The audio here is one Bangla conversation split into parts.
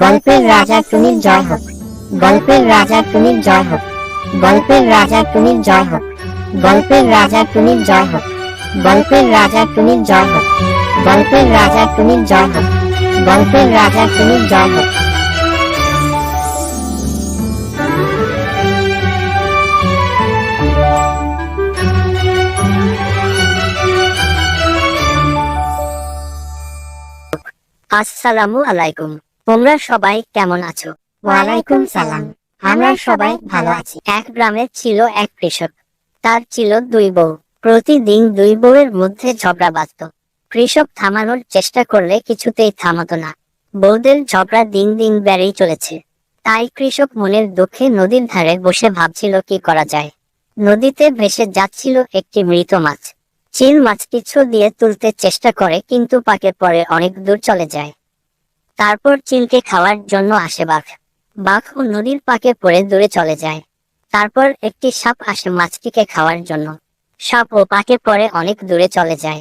গল্পের রাজা টুনির জয় হোক। গল্পের রাজা টুনির জয় হোক। গল্পের রাজা টুনির জয় হোক। গল্পের রাজা টুনির জয় হোক। গল্পের রাজা টুনির জয় হোক। গল্পের রাজা টুনির জয় হোক। গল্পের রাজা টুনির জয় হোক। আসসালামু আলাইকুম। তোমরা সবাই কেমন আছো? ওয়ালাইকুম সালাম। আমরা সবাই ভালো আছি। এক গ্রামে ছিল এক কৃষক। তার ছিল দুই বউ। প্রতিদিন দুই বউয়ের মধ্যে ঝগড়া বাঁধত। কৃষক থামানোর চেষ্টা করলে কিছুতেই থামাতো না। বউদের ঝগড়া দিন দিন বেড়েই চলেছে। তাই কৃষক মনের দুঃখে নদীর ধারে বসে ভাবছিল কি করা যায়। নদীতে ভেসে যাচ্ছিল একটি মৃত মাছ। চিল মাছটি ছো দিয়ে তুলতে চেষ্টা করে, কিন্তু পাকে পড়ে অনেক দূর চলে যায়। তারপর চিলকে খাওয়ার জন্য আসে বাঘ। বাঘ ও নদীর পাকে পড়ে দূরে চলে যায়। তারপর একটি সাপ আসে মাছটিকে খাওয়ার জন্য। সাপ ও পাকে পড়ে অনেক দূরে চলে যায়।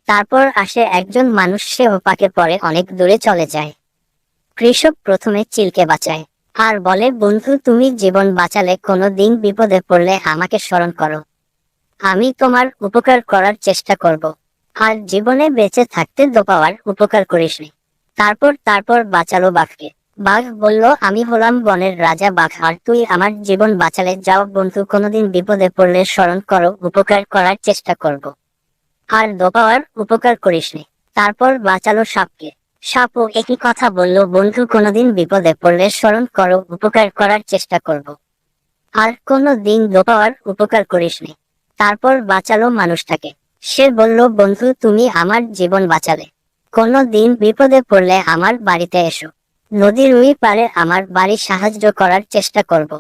তারপর আসে একজন মানুষ, সেও পাকে পড়ে অনেক দূরে চলে যায়। কৃষক প্রথমে চিলকে বাঁচায় আর বলে, বন্ধু, তুমি জীবন বাঁচালে, কোনো দিন বিপদে পড়লে আমাকে স্মরণ করো। আমি তোমার উপকার করার চেষ্টা করব। আর জীবনে বেঁচে থাকতে দোপাওয়ার উপকার করিসনি। তারপর বাঁচালো বাঘকে। বাঘ বলল, আমি হলাম বনের রাজা বাঘ, আর তুই আমার জীবন বাঁচালে। যাও বন্ধু, কোনোদিন বিপদে পড়লে স্মরণ করো, উপকার করার চেষ্টা করব। আর দোপাওয়ার উপকার করিসনি। তারপর বাঁচালো সাপকে। সাপও একই কথা বলল, বন্ধু, কোনোদিন বিপদে পড়লে স্মরণ করো, উপকার করার চেষ্টা করব। আর কোনো দিন দোপাওয়ার উপকার করিসনি। তারপর বাঁচালো মানুষটাকে। সে বলল, বন্ধু, তুমি আমার জীবন বাঁচালে। কোনো দিন বিপদে পড়লে আমার বাড়িতে এসো। নদীর ওই পারে আমার বাড়ি সাহায্য করার চেষ্টা করব।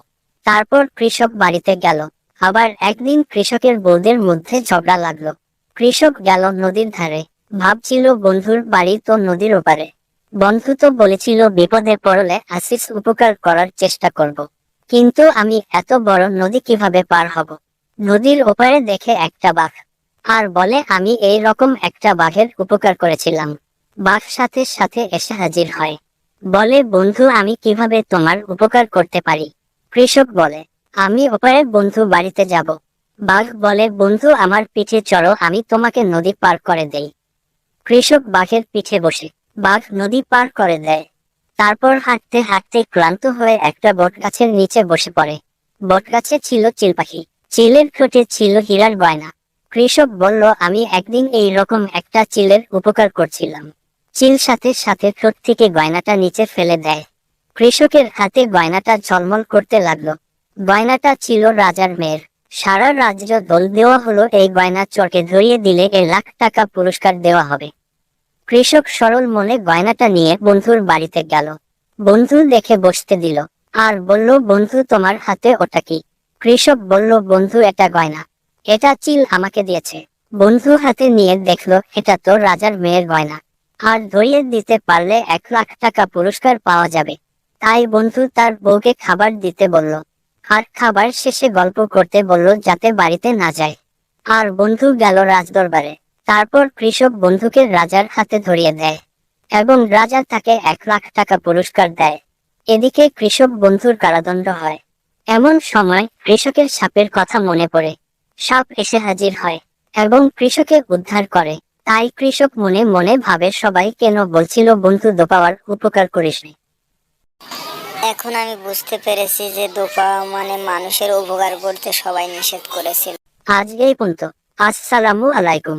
তারপর কৃষক বাড়িতে গেল। আবার একদিন কৃষকের বউদের মধ্যে ঝগড়া লাগলো। কৃষক গেল নদীর ধারে। ভাবছিল, বন্ধুর বাড়ি তো নদীর ওপারে। বন্ধু তো বলেছিল বিপদে পড়লে আসিস, উপকার করার চেষ্টা করব। কিন্তু আমি এত বড় নদী কিভাবে পার হব? নদীর ওপারে দেখে একটা বাঘ, আর বলে, আমি এই রকম একটা বাঘের উপকার করেছিলাম। বাঘ সাথে সাথে এসে হাজির হয়। বলে, বন্ধু, আমি কিভাবে তোমার উপকার করতে পারি? কৃষক বলে, আমি ওপারে বন্ধু বাড়িতে যাব। বাঘ বলে, বন্ধু, আমার পিঠে চড়ো, আমি তোমাকে নদী পার করে দেই। কৃষক বাঘের পিঠে বসে বাঘ নদী পার করে দেয়। তারপর হাঁটতে হাঁটতে ক্লান্ত হয়ে একটা বটগাছের নিচে বসে পড়ে। বটগাছে ছিল চিল পাখি। চিলের ঠোঁটে ছিল হীরার গয়না। কৃষক বলল, আমি একদিন এই রকম একটা চিলের উপকার করছিলাম। চিল সাথে সাথে ঠোঁট থেকে গয়নাটা নিচে ফেলে দেয়। কৃষকের হাতে গয়নাটা ঝলমল করতে লাগলো। গয়নাটা ছিল রাজার মেয়ের। সারা রাজ্য দল দেওয়া হলো, এই গয়না চোরকে ধরিয়ে দিলে 1,00,000 টাকা পুরস্কার দেওয়া হবে। কৃষক সরল মনে গয়নাটা নিয়ে বন্ধুর বাড়িতে গেল। বন্ধু দেখে বসতে দিল আর বলল, বন্ধু, তোমার হাতে ওটা কি? কৃষক বলল, বন্ধু, এটা গয়না। এটা চিল আমাকে দিয়েছে। বন্ধু হাতে নিয়ে দেখলো, এটা তো রাজার মেয়ের গয়না, আর ধরিয়ে দিতে পারলে 1,00,000 টাকা পুরস্কার পাওয়া যাবে। তাই বন্ধু তার বউকে খাবার দিতে বলল, আর খাবার শেষে গল্প করতে বলল, যাতে বাড়িতে না যায়। আর বন্ধু গেল রাজদরবারে। তারপর কৃষক বন্ধুকে রাজার হাতে ধরিয়ে দেয় এবং রাজা তাকে 1,00,000 টাকা পুরস্কার দেয়। এদিকে কৃষক বন্ধুর কারাদণ্ড হয়। এমন সময় কৃষকের সাপের কথা মনে পড়ে। সাপ এসে হাজির হয় এবং কৃষকের উদ্ধার করে। তাই কৃষক মনে মনে ভাবে, সবাই কেন বলছিল বন্ধু দোপাওয়ার উপকার করিসনি। এখন আমি বুঝতে পেরেছি যে দোপা মানে মানুষের উপকার করতে সবাই নিষেধ করেছিল। আজ এই পর্যন্ত। আসসালামু আলাইকুম।